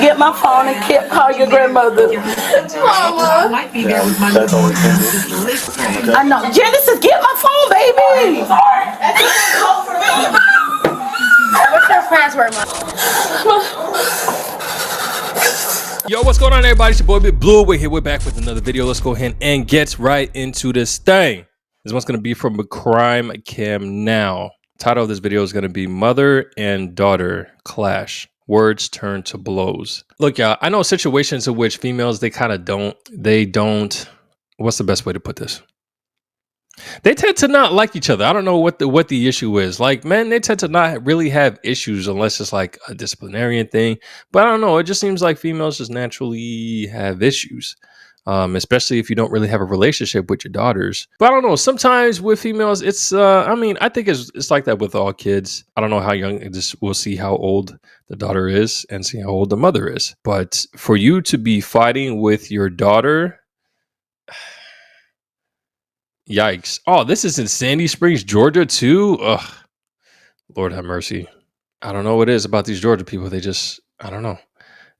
Get my phone and call your grandmother. Mama. I know. Genesis, get my phone, baby. What's your password, Mom? Yo, what's going on, everybody? It's your boy Big Blue. We're here. We're back with another video. Let's go ahead and get right into this thing. This one's going to be from a crime cam now. Title of this video is going to be Mother and Daughter Clash. Words turn to blows. Look, y'all, I know situations in which females, they don't, what's the best way to put this? They tend to not like each other. I don't know what the issue is. Like, men, they tend to not really have issues unless it's like a disciplinarian thing. But I don't know. It just seems like females just naturally have issues, especially if you don't really have a relationship with your daughters. But I don't know. Sometimes with females, it's I think it's like that with all kids. I don't know how young. We'll see how old the daughter is and see how old the mother is. But for you to be fighting with your daughter. Yikes. Oh, this is in Sandy Springs, Georgia, too? Ugh. Lord have mercy. I don't know what it is about these Georgia people. I don't know.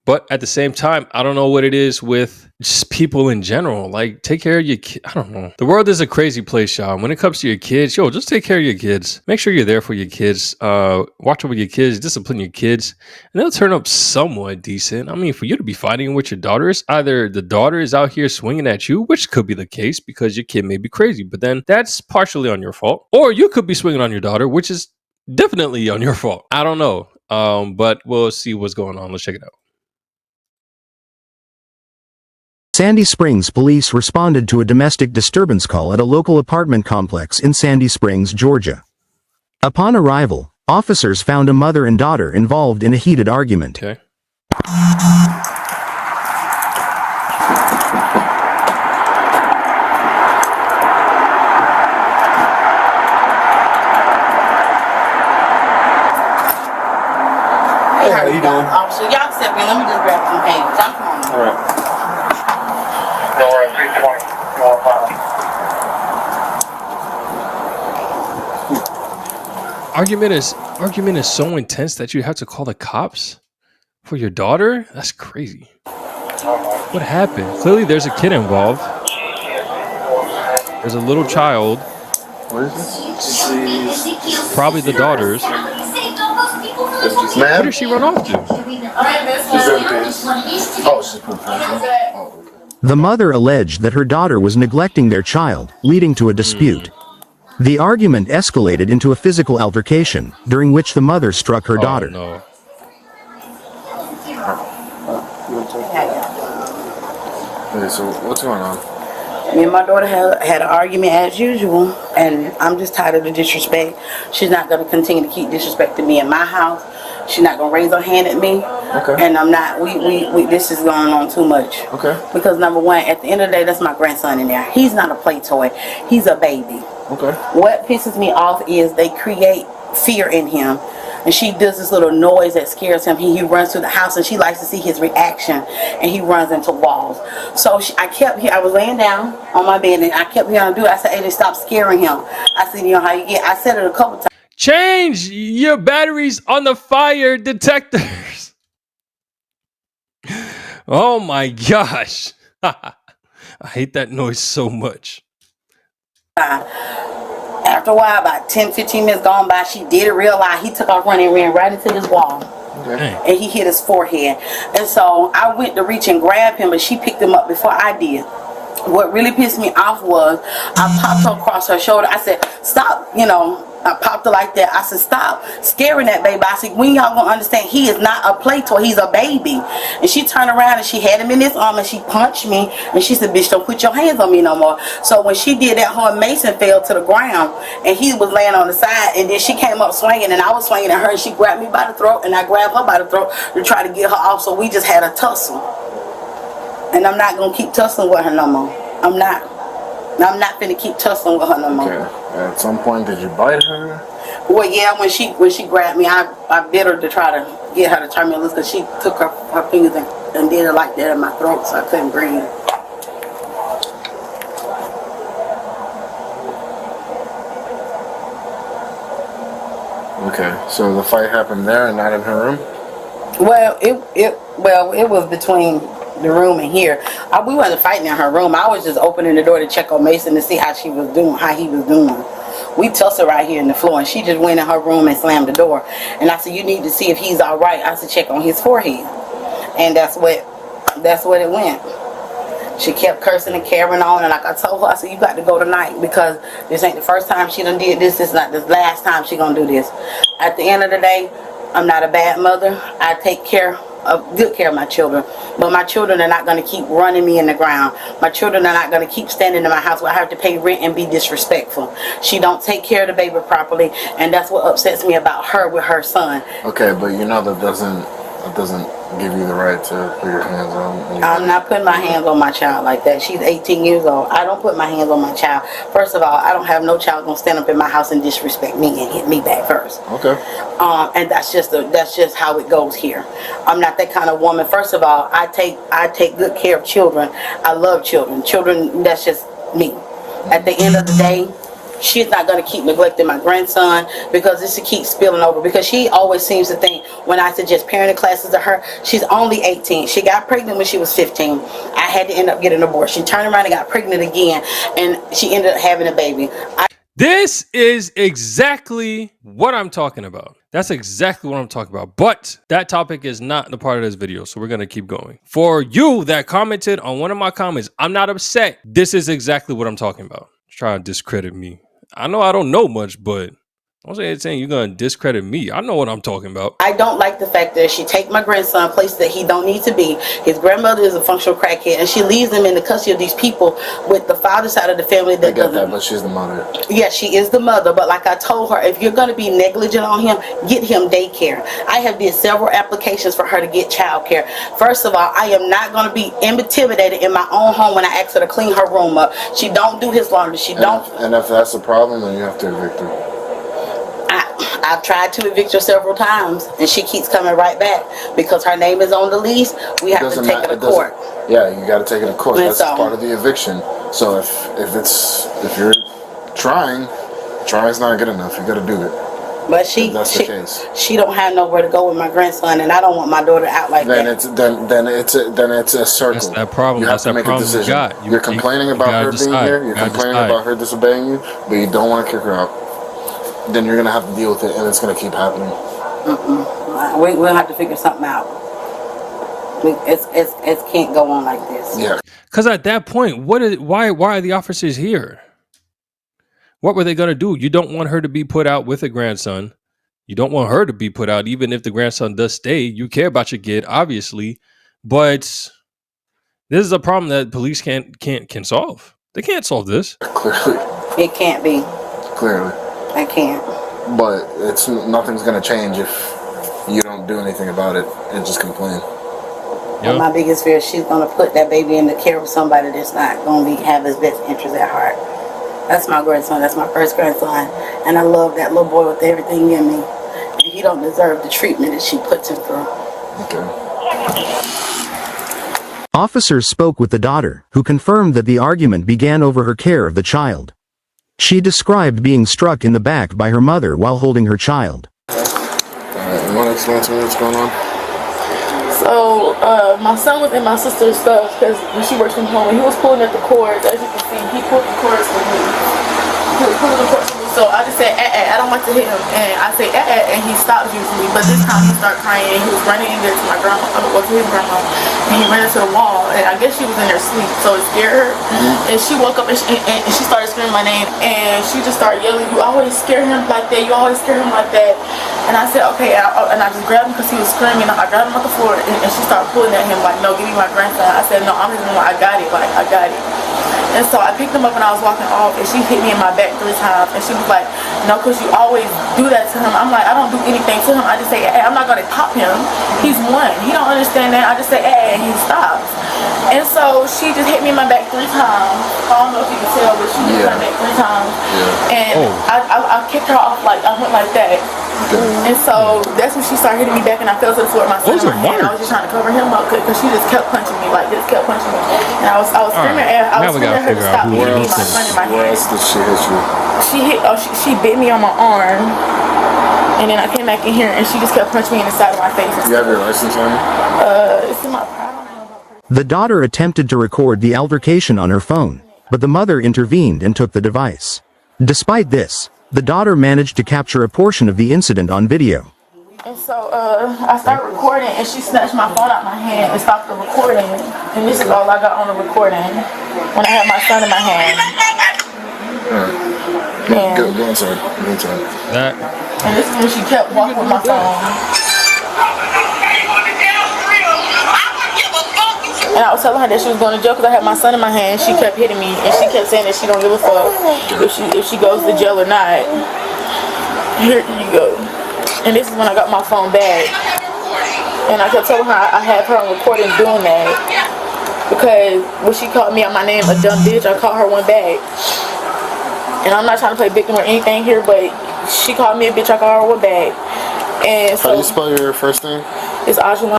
But at the same time, I don't know what it is with just people in general. Like, take care of your kids. I don't know. The world is a crazy place, y'all. When it comes to your kids, just take care of your kids. Make sure you're there for your kids. Watch over your kids. Discipline your kids. And they'll turn up somewhat decent. I mean, for you to be fighting with your daughters, either the daughter is out here swinging at you, which could be the case because your kid may be crazy. But then that's partially on your fault. Or you could be swinging on your daughter, which is definitely on your fault. I don't know. But we'll see what's going on. Let's check it out. Sandy Springs police responded to a domestic disturbance call at a local apartment complex in Sandy Springs, Georgia. Upon arrival, officers found a mother and daughter involved in a heated argument. Okay. Hey, how you doing? So y'all accept me. Let me just grab some papers. I'm coming. All right. Argument is so intense that you have to call the cops for your daughter? That's crazy. What happened? Clearly there's a kid involved. There's a little child. What is this? Probably the daughter's. Where did she run off to? The mother alleged that her daughter was neglecting their child, leading to a dispute. The argument escalated into a physical altercation, during which the mother struck her daughter. No. Okay, so what's going on? Me and my daughter had an argument as usual, and I'm just tired of the disrespect. She's not going to continue to keep disrespecting me in my house. She's not going to raise her hand at me. Okay. And I'm not, this is going on too much. Okay. Because number one, at the end of the day, that's my grandson in there. He's not a play toy. He's a baby. Okay. What pisses me off is they create fear in him. And she does this little noise that scares him. He runs through the house, and she likes to see his reaction, and he runs into walls. So I was laying down on my bed, and I kept hearing her do it. I said, hey, stop scaring him. I said, you know how you get. I said it a couple times. Change your batteries on the fire detectors. Oh my gosh. I hate that noise so much. After a while, about 10-15 minutes gone by, she did it real loud. He took off running and ran right into this wall. Okay. And he hit his forehead. And so I went to reach and grab him, but she picked him up before I did. What really pissed me off was I popped her across her shoulder. I said, stop, I popped her like that. I said, stop scaring that baby. I said, when y'all gonna understand he is not a play toy, he's a baby. And she turned around and she had him in his arm and she punched me. And she said, bitch, don't put your hands on me no more. So when she did that, her Mason fell to the ground and he was laying on the side. And then she came up swinging and I was swinging at her and she grabbed me by the throat and I grabbed her by the throat to try to get her off. So we just had a tussle. And I'm not gonna keep tussling with her no more. I'm not finna keep tussling with her no more. Okay. At some point, did you bite her? Well, yeah. When she grabbed me, I bit her to try to get her to turn me loose because she took her fingers and did it like that in my throat, so I couldn't breathe. Okay. So the fight happened there and not in her room? Well, it was between the room and here. We wasn't fighting in her room. I was just opening the door to check on Mason to see how he was doing. We tussled right here in the floor, and she just went in her room and slammed the door. And I said, "You need to see if he's all right." I said, "Check on his forehead," and that's what it went. She kept cursing and carrying on, and like I told her, I said, "You got to go tonight because this ain't the first time she done did this. This is not the last time she gonna do this." At the end of the day, I'm not a bad mother. I take good care of my children, but my children are not going to keep running me in the ground. My children are not going to keep standing in my house where I have to pay rent and be disrespectful. She don't take care of the baby properly, and that's what upsets me about her with her son. Okay, but you know that doesn't give you the right to put your hands on anybody. I'm not putting my hands on my child like that. She's 18 years old. I don't put my hands on my child. First of all, I don't have no child gonna stand up in my house and disrespect me and hit me back first. Okay. And that's just how it goes here. I'm not that kind of woman. First of all, I take good care of children. I love children. Children, that's just me. At the end of the day, she's not going to keep neglecting my grandson because this will keep spilling over, because she always seems to think when I suggest parenting classes to her, she's only 18. She got pregnant when she was 15. I had to end up getting an abortion. She turned around and got pregnant again, and she ended up having a baby. This is exactly what I'm talking about. That's exactly what I'm talking about. But that topic is not the part of this video, so we're going to keep going. For you that commented on one of my comments, I'm not upset. This is exactly what I'm talking about. Trying to discredit me. I know I don't know much, but don't say it's saying you're going to discredit me. I know what I'm talking about. I don't like the fact that she take my grandson places that he don't need to be. His grandmother is a functional crackhead, and she leaves him in the custody of these people with the father side of the family that I get that, but she's the mother. Yeah, she is the mother, but like I told her, if you're going to be negligent on him, get him daycare. I have did several applications for her to get child care. First of all, I am not going to be intimidated in my own home when I ask her to clean her room up. She don't do his laundry. And if that's a problem, then you have to evict her. I've tried to evict her several times, and she keeps coming right back because her name is on the lease. We have to take her to court. Yeah, you got to take it to court. And That's part of the eviction. So if you're trying's not good enough. You got to do it. But she don't have nowhere to go with my grandson, and I don't want my daughter out like that. Then it's a circle. That's that problem. You have to make a decision. You're complaining about her being here. You're complaining about her disobeying you, but you don't want to kick her out. Then you're gonna have to deal with it, and it's gonna keep happening. We'll have to figure something out. It can't go on like this. Yeah. Because at that point, why are the officers here? What were they gonna do? You don't want her to be put out with a grandson. You don't want her to be put out, even if the grandson does stay. You care about your kid, obviously, but this is a problem that police can solve. They can't solve this. Clearly. It can't be. Clearly. I can't. But nothing's gonna change if you don't do anything about it and just complain. Well, my biggest fear is she's gonna put that baby in the care of somebody that's not gonna have his best interest at heart. That's my grandson. That's my first grandson, and I love that little boy with everything in me. And he don't deserve the treatment that she puts him through. Okay. Officers spoke with the daughter, who confirmed that the argument began over her care of the child. She described being struck in the back by her mother while holding her child. Alright, you want to explain to me what's going on? So, my son was in my sister's stuff because when she works from home, and he was pulling at the cords. As you can see, he pulled the cords for me. He pulled the cords for me. So I just said, I don't want to hit him. And I say, and he stopped usually. But this time he started crying. He was running in there to my grandma, to his grandma. And he ran into the wall. And I guess she was in there asleep, so it scared her. And she woke up and she started screaming my name. And she just started yelling, "You always scare him like that. You always scare him like that." And I said, okay. And I just grabbed him because he was screaming. I grabbed him off the floor. And she started pulling at him like, "No, give me my grandson." I said, "No, I'm his mom. I got it. Like, I got it." And so I picked him up and I was walking off, and she hit me in my back 3 times. And she was like, "No, because you always do that to him." I'm like, "I don't do anything to him. I just say, I'm not going to pop him. He's 1. He don't understand that." I just say, and he stops. And so she just hit me in my back 3 times. I don't know if you can tell, but she hit me in my back 3 times. Yeah. And I kicked her off, like, I went like that. And so that's when she started hitting me back, and I fell to the floor with my son in my hand. I was just trying to cover him up because she just kept punching me, like, just kept punching me. And I was screaming at her to stop hitting me, my son in my hand. Where else did she hit you? She bit me on my arm. And then I came back in here and she just kept punching me in the side of my face. You have your license on you? It's in my pride. The daughter attempted to record the altercation on her phone, but the mother intervened and took the device. Despite this, the daughter managed to capture a portion of the incident on video. And so I started recording and she snatched my phone out my hand and stopped the recording. And this is all I got on the recording when I had my son in my hand. Go inside. Go inside. And this is when she kept walking with my phone. And I was telling her that she was going to jail because I had my son in my hand. She kept hitting me, and she kept saying that she don't give a fuck if she goes to jail or not. Here you go. And this is when I got my phone back. And I kept telling her I had her on recording doing that. Because when she called me out my name a dumb bitch, I called her one back. And I'm not trying to play victim or anything here, but she called me a bitch, I called her one back. And so, how do you spell your first name? It's Aja.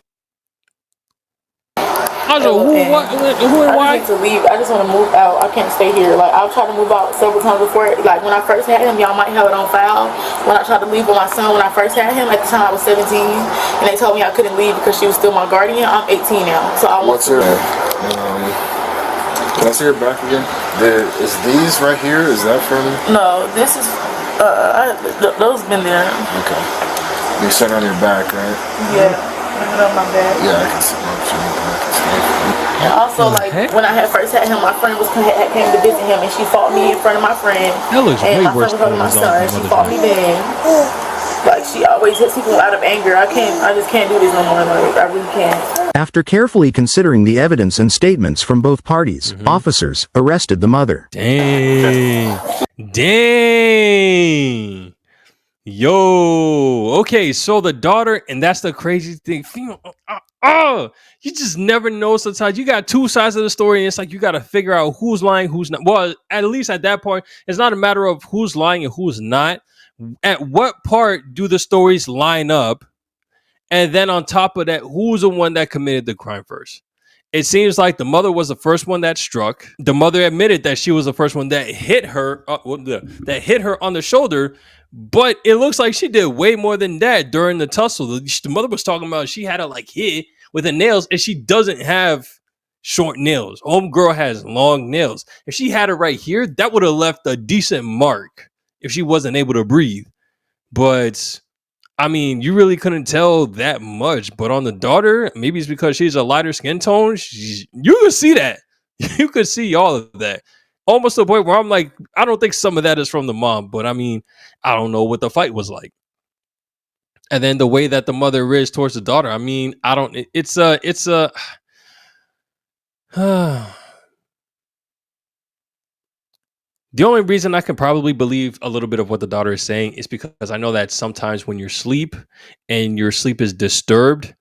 Who and why? I just need to leave. I just want to move out. I can't stay here. Like, I've tried to move out several times before. Like, when I first had him, y'all might have it on file. When I tried to leave with my son, when I first had him, at the time I was 17, and they told me I couldn't leave because she was still my guardian. I'm 18 now, so I want to. Can I see your back again? Is these right here? Is that from? No, this is. Those been there. Okay. You said on your back, right? Yeah. On my back. Yeah, I can see my back. And also, like, when I had first had him, my friend came to visit him, and she fought me in front of my friend. That looks and way my worse friend was than my son. She fought me then. Like, she always hits people out of anger. I just can't do this no more. Like, I really can't. After carefully considering the evidence and statements from both parties, officers arrested the mother. Dang. Yo, okay, so the daughter, and that's the crazy thing. You just never know sometimes. You got two sides of the story, and it's like you got to figure out who's lying, who's not. Well, at least at that point, it's not a matter of who's lying and who's not. At what part do the stories line up? And then on top of that, who's the one that committed the crime first? It seems like the mother was the first one that struck. The mother admitted that she was the first one that hit her, that hit her on the shoulder. But it looks like she did way more than that during the tussle. The mother was talking about she had her like hit with the nails, and she doesn't have short nails. Homegirl has long nails. If she had it right here, that would have left a decent mark if she wasn't able to breathe. But I mean, you really couldn't tell that much. But on the daughter, maybe it's because she's a lighter skin tone. You could see that. You could see all of that. Almost to the point where I'm like, I don't think some of that is from the mom. But I mean, I don't know what the fight was like. And then the way that the mother is towards the daughter. I mean, I don't. It's a. The only reason I can probably believe a little bit of what the daughter is saying is because I know that sometimes when you sleep and your sleep is disturbed,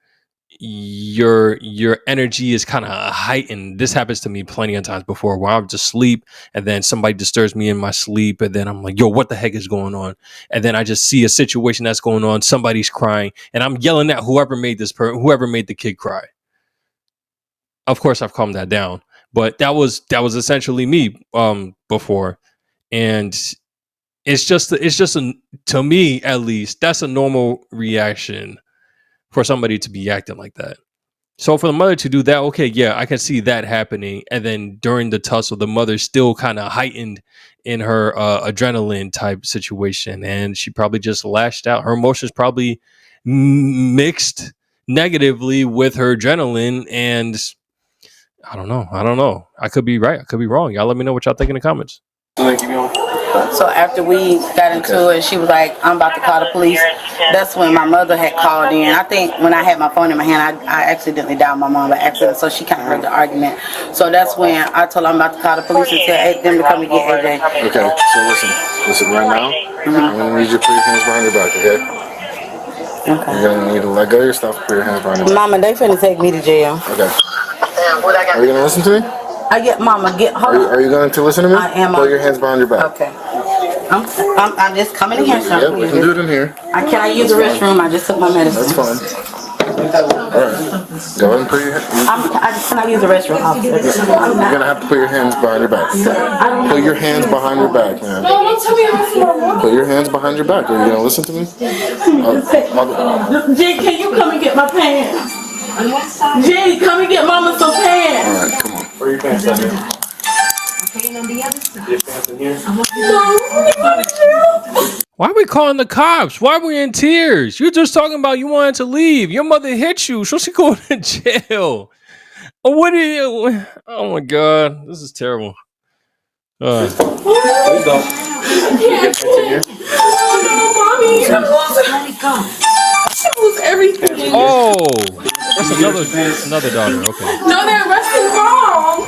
your energy is kind of heightened. This happens to me plenty of times before where I'm just asleep and then somebody disturbs me in my sleep and then I'm like, yo, what the heck is going on? And then I just see a situation that's going on. Somebody's crying and I'm yelling at whoever made the kid cry. Of course, I've calmed that down, but that was essentially me before. And it's just to me, at least, that's a normal reaction for somebody to be acting like that. So for the mother to do that, okay, yeah, I can see that happening. And then during the tussle, the mother's still kind of heightened in her adrenaline type situation. And she probably just lashed out. Her emotions probably mixed negatively with her adrenaline. And I don't know. I could be right. I could be wrong. Y'all let me know what y'all think in the comments. So after we got into it, she was like, I'm about to call the police. That's when my mother had called in. I think when I had my phone in my hand, I accidentally dialed my mom by accident, so she kind of heard the argument. So that's when I told her I'm about to call the police and tell them to come and get AJ. Okay, so listen right now. I'm going to need you to put your hands behind your back, okay? Okay. You're going to need to let go of your stuff, put your hands behind your back. Mama, they finna take me to jail. Okay. Are you going to listen to me? Are you going to listen to me? I am. Put your hands behind your back. Okay. I'm just coming in here, sir. Yeah, we can do it in here. Can I use the restroom? I just took my medicine. That's fine. Go ahead and put your. I just cannot use the restroom, officer. You're gonna have to put your hands behind your back. Put your hands behind your back, man. No, don't tell me how to. Put your hands behind your back. Are you gonna listen to me? Jay, can you come and get my pants? Jay, come and get mama some pants. All right, come on. Where are your pants at here? Your pants in here? Why are we calling the cops? Why are we in tears? You're just talking about you wanted to leave. Your mother hit you. So she going to jail. Oh, what are you? Oh my God. This is terrible. Please don't. Mommy, lose everything. Oh, that's another daughter. Okay. No, they're arresting mom.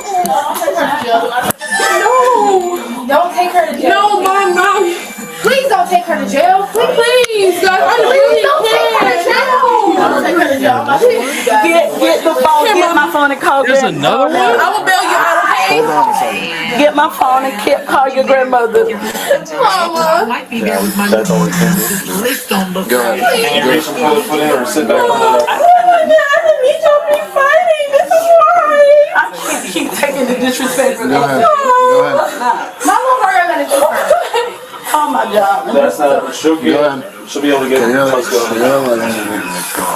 No. Don't take her to jail. No, mom. Please don't take her to jail. Please, guys, I really Don't take her to jail. Don't take her to jail. Get the phone. Get my phone and call There's grandma. another one? I will bail you out, okay? Hold on a second. Get my phone and call your grandmother. Mama. That's all we can do. Go ahead. Can you reach some toilet foot in or sit back on the... I need y'all to be fighting. This is why. I can't keep taking the disrespect from Go ahead. you. Go ahead. My little girl gonna do her. Oh my God. That's not... She'll be able to get... Let's go.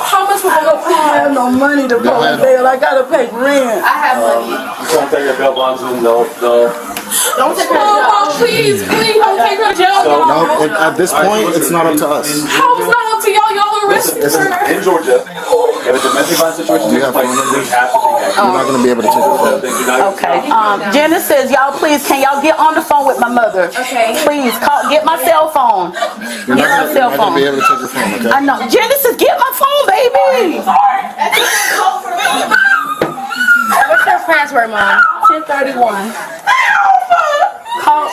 How much will I go I have no money to pay ahead. bail. I gotta pay rent. I have money. Don't take your bail bonds and Don't take her to jail. Mom, please don't take her to jail. No, at this point, it's not up to us. How is not up to y'all? Y'all arrested her. in Georgia, if a domestic violence situation takes place, we have to take action. You're not gonna be able to take it. They do not- Okay. Janice says, y'all please, can y'all get on the phone with my mother? Okay. Please get my cell phone. You're Get my not cell gonna be phone. able to take your phone, okay? I know. Janice says, get my phone, baby. What's your password, Mom? 1031. Call.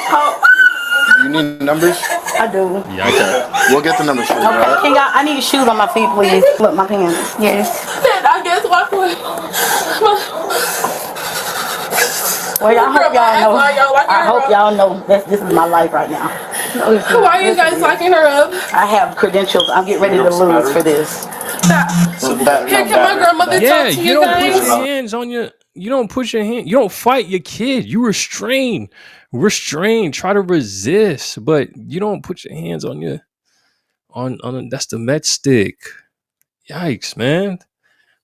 You need numbers? I do. We'll get the numbers for you, all Okay. right? Can y'all? I need shoes on my feet, please. Look, my pants. Yes. I guess walk away. Well, I hope y'all know. I hope y'all know this is my life right now. Why are you guys locking her up? I have credentials. I'm getting ready to lose for this. Here, can my grandmother Yeah, talk to you you don't put guys? your hands on your. You don't put your hand. You don't fight your kid. You restrain. Try to resist, but you don't put your hands on your. That's the Met stick. Yikes, man.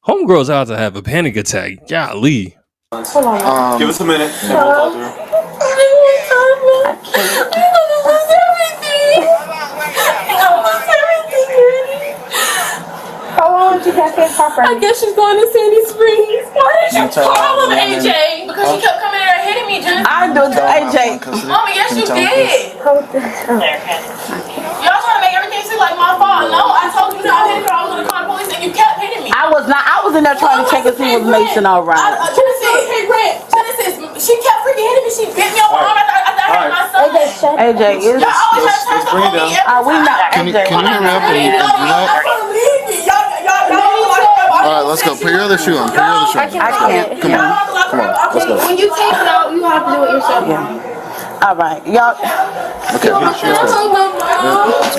Homegirl's out to have a panic attack. Golly. Give us a minute. And then we'll talk to her. How long did you have to talk I guess she's going to Sandy Springs. Why did you call him, AJ? Because she kept coming in there hitting me, Jennifer. I do, AJ. Mama, yes, you did. Y'all trying to make everything seem like my fault. No, I told you not to hit her. I was going to call the police and you kept hitting me. I was not. I was in there trying to check and see was Mason all right. Genesis, she kept freaking hitting me. She bit me on my arm after I hit my son. AJ is. Y'all always have to turn bring it on me. Are we not? Can you AJ. hurry up and do that? All right, let's go. Put your other shoe on. Put your other shoe on. I can't. Come on. Let's go. When you take it out, you have to do it yourself. All right, y'all. Okay. Let's go. Just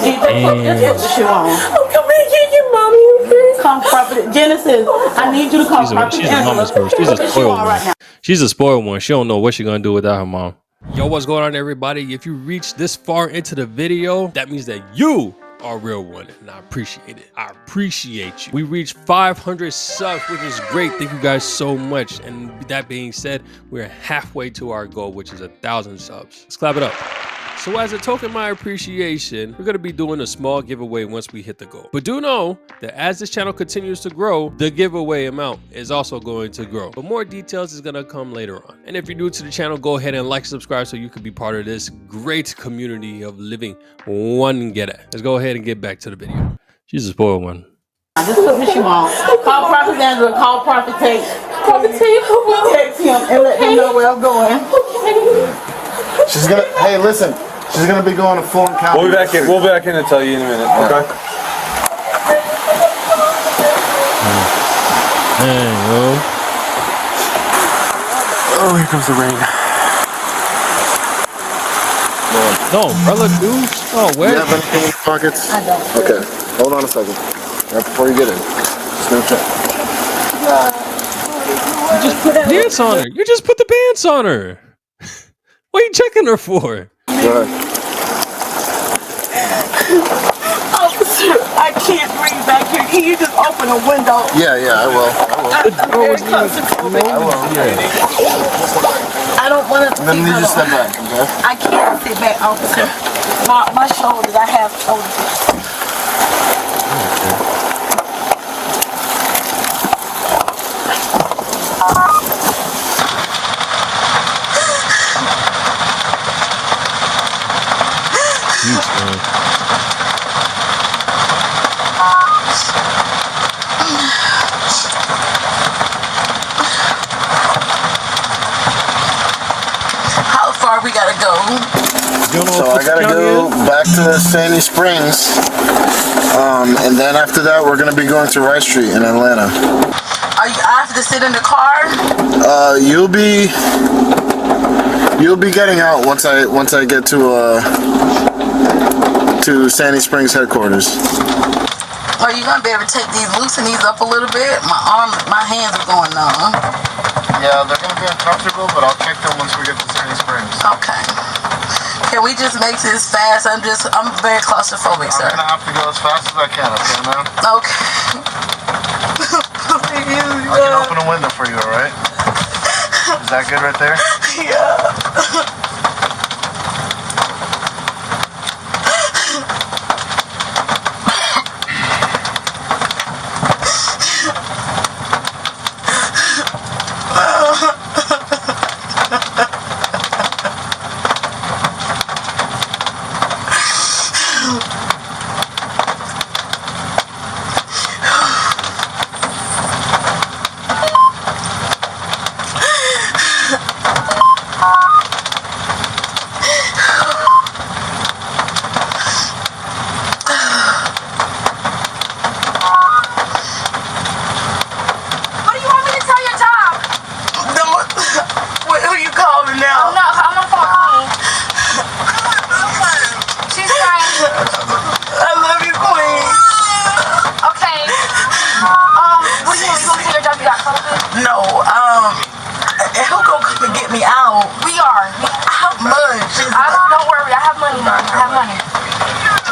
put the shoe on. Come here, get your mommy, okay? Come, Prophet Genesis. I need you to come, Prophet She's a mama's girl. She's a Put the shoe spoiled on right one. now. She's a spoiled one. She don't know what she's gonna do without her mom. Yo, what's going on, everybody? If you reached this far into the video, that means that you are a real one, and I appreciate it. I appreciate you. We reached 500 subs, which is great. Thank you guys so much. And that being said, we're halfway to our goal, which is 1,000 subs. Let's clap it up. So as a token of my appreciation, we're going to be doing a small giveaway once we hit the goal. But do know that as this channel continues to grow, the giveaway amount is also going to grow. But more details is going to come later on. And if you're new to the channel, go ahead and like, subscribe so you can be part of this great community of living one Geta. Let's go ahead and get back to the video. She's a spoiled one. Just put the shoe on. Call Prophet Angela. Call Prophet Tate. Text him and let him know where I'm going. She's gonna. Hey, listen. She's gonna be going to Fulton County. We'll be back in. We'll be back in and tell you in a minute. Okay. Hey, Oh, here comes the rain. no, umbrella, dude. Oh, Do where? you have anything in your pockets? I don't. Okay. Hold on a second. Right before you get in. Just gonna check. You just put pants on her. You just put the pants on her. What are you checking her for? Go ahead. Officer, I can't breathe back here. Can you just open a window? Yeah, I will. I don't want to. Let me just step back, okay? I can't sit back, officer. My shoulders, I have shoulders. How far we gotta go? So I gotta go back to Sandy Springs, and then after that we're gonna be going to Rice Street in Atlanta. I have to sit in the car? You'll be getting out once I get to Sandy Springs headquarters. Are you gonna be able to take these, loosen these up a little bit? My hands are going numb. Yeah, they're gonna be uncomfortable, but I'll check them once we get to Sandy Springs. Okay. Can we just make this fast? I'm very claustrophobic, sir. I'm gonna have to go as fast as I can, okay, man? Okay. I can open a window for you, alright? Is that good right there? Yeah.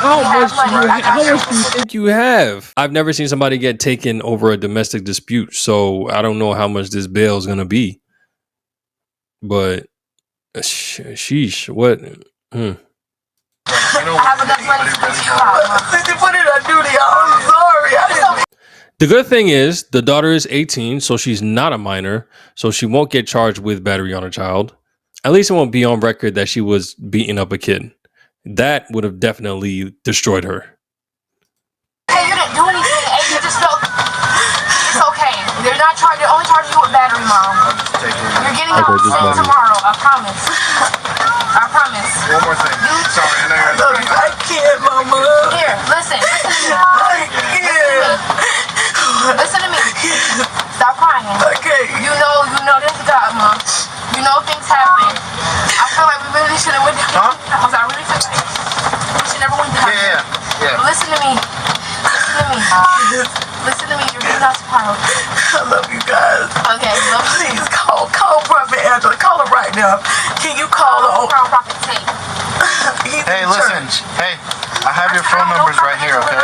How much do you think you have? I've never seen somebody get taken over a domestic dispute, so I don't know how much this bail is gonna be. But sheesh, what? I have enough money to put it on duty. I'm sorry. The good thing is the daughter is 18, so she's not a minor, so she won't get charged with battery on a child. At least it won't be on record that she was beating up a kid. That would have definitely destroyed her. Hey, you didn't do anything. Hey, you just felt it's okay. They're not charging. Only charging you with battery, mom. You're getting out tomorrow. I promise. I promise. One more thing. Sorry, I can't, mama. Here, listen. Listen to me. Stop crying. Okay. You know this God, mom. You know things happen. I feel like we really should have went down. I really feel like we should never went down. Yeah. But listen to me. Listen to me. You're getting out tomorrow. I love you guys. Okay, love you. Please call Prophet Angela. Call her right now. Can you call her? Prophet tape. Hey, listen. Hey, I have your phone numbers right here, okay?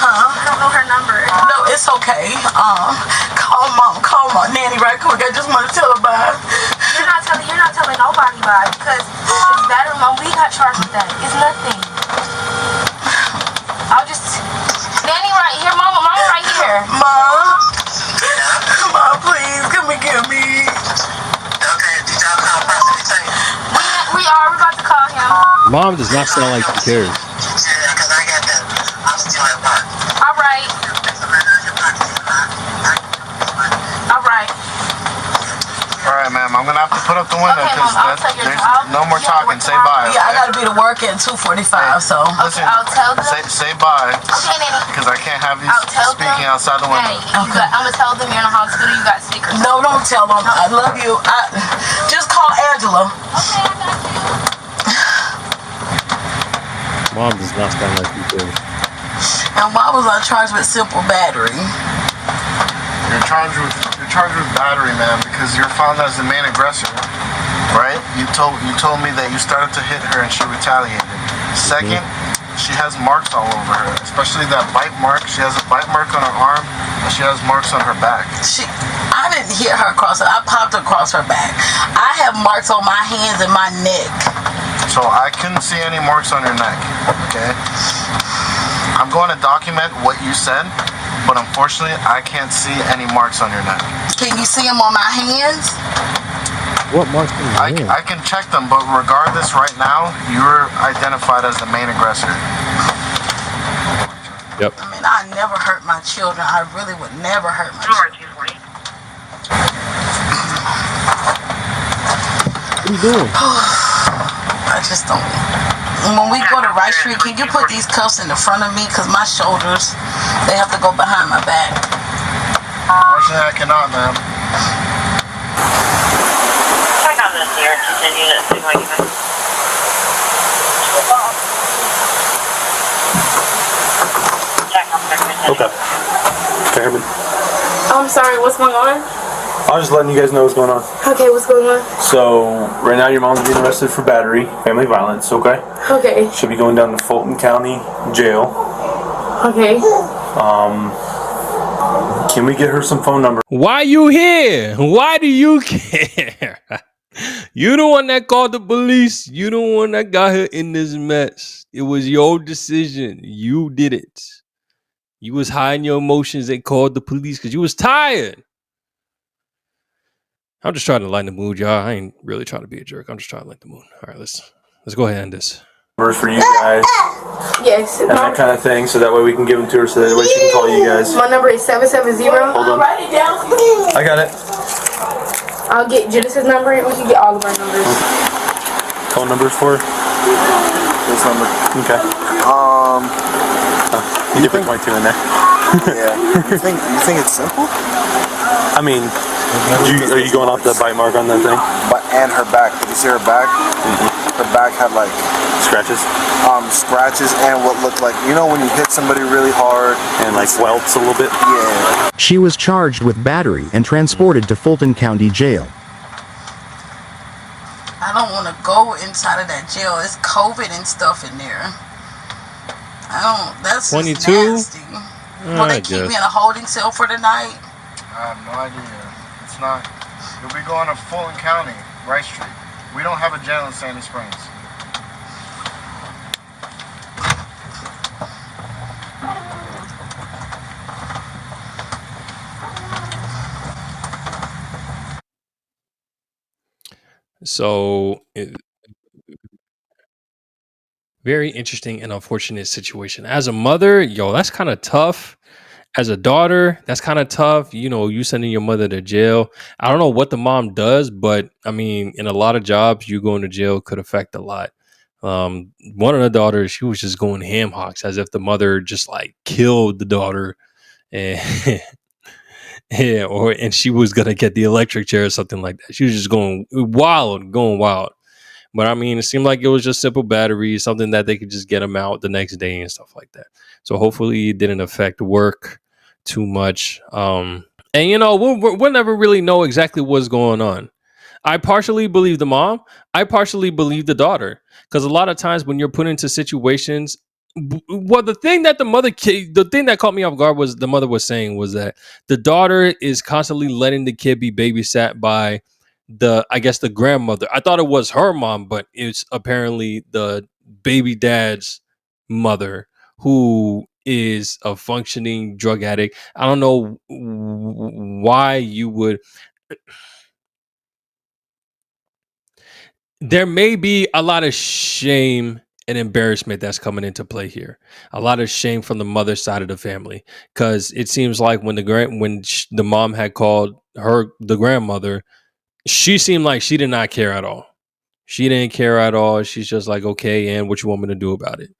I don't know her number. No, it's okay. Call my nanny right quick. I just want to tell her bye. You're not telling nobody bye because it's better, mom. We got charged with that. It's nothing. I'll just nanny right here, mama right here. Mom, please come and get me. Okay, did y'all call Prophet Tape? We're about to call him. Mom does not sound like she cares. Yeah, because I got that. I'm still at work. All right. Alright, ma'am, I'm gonna have to put up the window Okay, because Mom, there's no more talking. Say bye. Yeah, I gotta be to work at 2:45, so. Listen, I'll tell them. say bye. Okay, nanny. Because I can't have you I'll tell speaking them. outside the window. Hey, I'm gonna tell them you're in a hospital. You got stickers. No, don't tell them. I love you. Just call Angela. Okay, I got you. Mom does not sound like she cares. And why was I charged with simple battery? charged with battery, man, because you're found as the main aggressor, right? You told me that you started to hit her and she retaliated. Second, she has marks all over her, especially that bite mark. She has a bite mark on her arm, and she has marks on her back. I didn't hit her across her. I popped her across her back. I have marks on my hands and my neck. So I couldn't see any marks on your neck, okay? I'm going to document what you said, but unfortunately, I can't see any marks on your neck. Can you see them on my hands? What marks on your hands? I can check them, but regardless, right now, you're identified as the main aggressor. Yep. I mean, I never hurt my children. I really would never hurt my children. What are you doing? I just don't. When we go to Rice Street, can you put these cuffs in the front of me? Because my shoulders, they have to go behind my back. Unfortunately, I cannot, ma'am. Check on this here. Continue to see what you can. Check on this. Okay. Chairman. I'm sorry, what's going on? I was just letting you guys know what's going on. Okay, what's going on? So, right now your mom's being arrested for battery, family violence, okay? Okay, She'll be going down to Fulton County Jail. okay. Can we get her some phone number? Why you here? Why do you care? You the one that called the police. You the one that got her in this mess. It was your decision. You did it. You was hiding your emotions and called the police because you was tired. I'm just trying to lighten the mood, y'all. I ain't really trying to be a jerk. I'm just trying to lighten the mood. All right, let's go ahead and end this. Numbers for you guys Yes. and that kind of thing, so that way we can give them to her, so that way she can call you guys. My number is 770. Hold on. Write it down. I got it. I'll get Genesis' number and we can get all of our numbers. Phone numbers for her? This number. Okay. You can put my two in there. Yeah. You think it's simple? I mean, are you going off the bite mark on that thing? But and her back. Did you see her back? Her back had like Scratches? scratches and what looked like, you know, when you hit somebody really hard And like welts a little bit? Yeah. She was charged with battery and transported to Fulton County Jail. I don't want to go inside of that jail. It's COVID and stuff in there. That's 22? just nasty. Will they keep me in a holding cell for the night? I have no idea. It's not. You'll be going to Fulton County, Rice Street. We don't have a jail in Sandy Springs. So, very interesting and unfortunate situation. As a mother, yo, that's kind of tough. As a daughter, that's kind of tough. You know, you sending your mother to jail. I don't know what the mom does, but I mean, in a lot of jobs, you going to jail could affect a lot. One of the daughters, she was just going ham hocks as if the mother just like killed the daughter, and yeah, and she was gonna get the electric chair or something like that. She was just going wild. But I mean, it seemed like it was just simple batteries, something that they could just get them out the next day and stuff like that. So hopefully it didn't affect work too much. And you know, we'll never really know exactly what's going on. I partially believe the mom. I partially believe the daughter, because a lot of times when you're put into situations, well, the thing that the thing that caught me off guard was the mother was saying was that the daughter is constantly letting the kid be babysat by I guess the grandmother. I thought it was her mom, but it's apparently the baby dad's mother, who is a functioning drug addict. I don't know why you would. There may be a lot of shame and embarrassment that's coming into play here. A lot of shame from the mother side of the family, because it seems like when the mom had called the grandmother, she seemed like she did not care at all. She didn't care at all. She's just like, okay, and what you want me to do about it?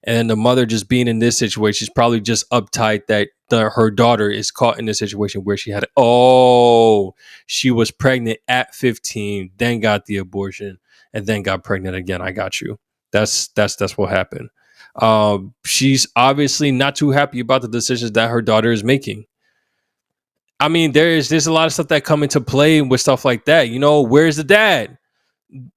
And the mother just being in this situation, she's probably just uptight that her daughter is caught in this situation where she she was pregnant at 15, then got the abortion, and then got pregnant again. I got you. That's what happened. She's obviously not too happy about the decisions that her daughter is making. I mean, there's a lot of stuff that come into play with stuff like that. You know, where's the dad?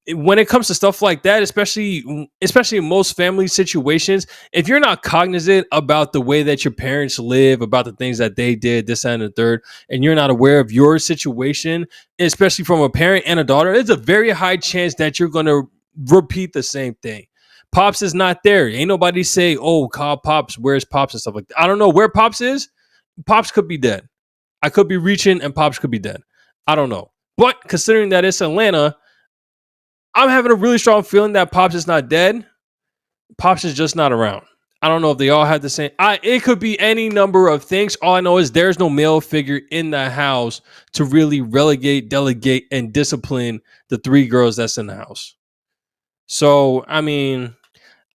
When it comes to stuff like that, especially in most family situations, if you're not cognizant about the way that your parents live, about the things that they did, this and the third, and you're not aware of your situation, especially from a parent and a daughter, it's a very high chance that you're going to repeat the same thing. Pops is not there. Ain't nobody say, oh, call Pops, where's Pops and stuff like that. I don't know where Pops is. Pops could be dead. I could be reaching and Pops could be dead. I don't know. But considering that it's Atlanta, I'm having a really strong feeling that Pops is not dead. Pops is just not around. I don't know if they all have the same. It could be any number of things. All I know is there's no male figure in the house to really relegate, delegate, and discipline the 3 girls that's in the house. So, I mean,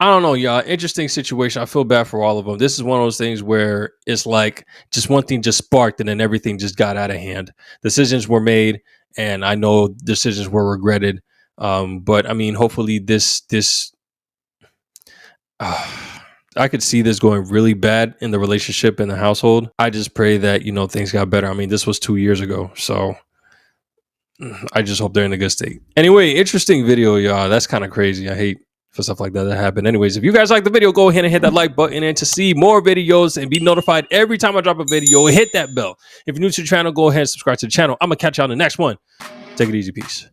I don't know, y'all. Interesting situation. I feel bad for all of them. This is one of those things where it's like just one thing just sparked and then everything just got out of hand. Decisions were made, and I know decisions were regretted. But I mean, hopefully I could see this going really bad in the relationship in the household. I just pray that, you know, things got better. I mean, this was 2 years ago, so I just hope they're in a good state. Anyway, interesting video, y'all. That's kind of crazy. I hate for stuff like that to happen. Anyways, if you guys like the video, go ahead and hit that like button, and to see more videos and be notified every time I drop a video, hit that bell. If you're new to the channel, go ahead and subscribe to the channel. I'm gonna catch you on the next one. Take it easy. Peace.